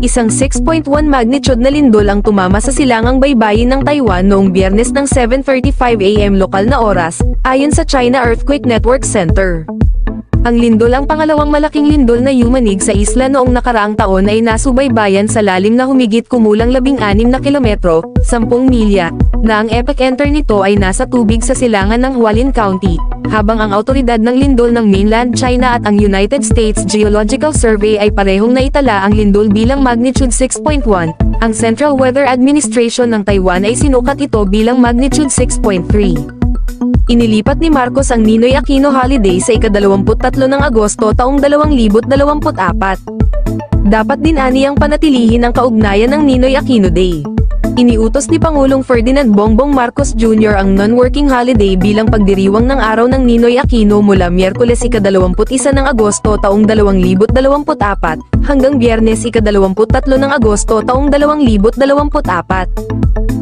Isang 6.1 magnitude na lindol ang tumama sa silangang baybayin ng Taiwan noong Biyernes ng 7:35 AM lokal na oras, ayon sa China Earthquake Network Center. Ang lindol ang pangalawang malaking lindol na yumanig sa isla noong nakaraang taon ay nasubaybayan sa lalim na humigit kumulang 16 na kilometro, 10 milya, na ang epicenter nito ay nasa tubig sa silangan ng Hualien County, habang ang awtoridad ng lindol ng mainland China at ang United States Geological Survey ay parehong naitala ang lindol bilang magnitude 6.1, ang Central Weather Administration ng Taiwan ay sinukat ito bilang magnitude 6.3. Inilipat ni Marcos ang Ninoy Aquino holiday sa ika-23 ng Agosto taong 2024. Dapat din aniyang panatilihin ang kaugnayan ng Ninoy Aquino Day. Iniutos ni Pangulong Ferdinand Bongbong Marcos Jr. ang non-working holiday bilang pagdiriwang ng araw ng Ninoy Aquino mula Miyerkules ika-21 ng Agosto taong 2024 hanggang Biyernes ika-23 ng Agosto taong 2024.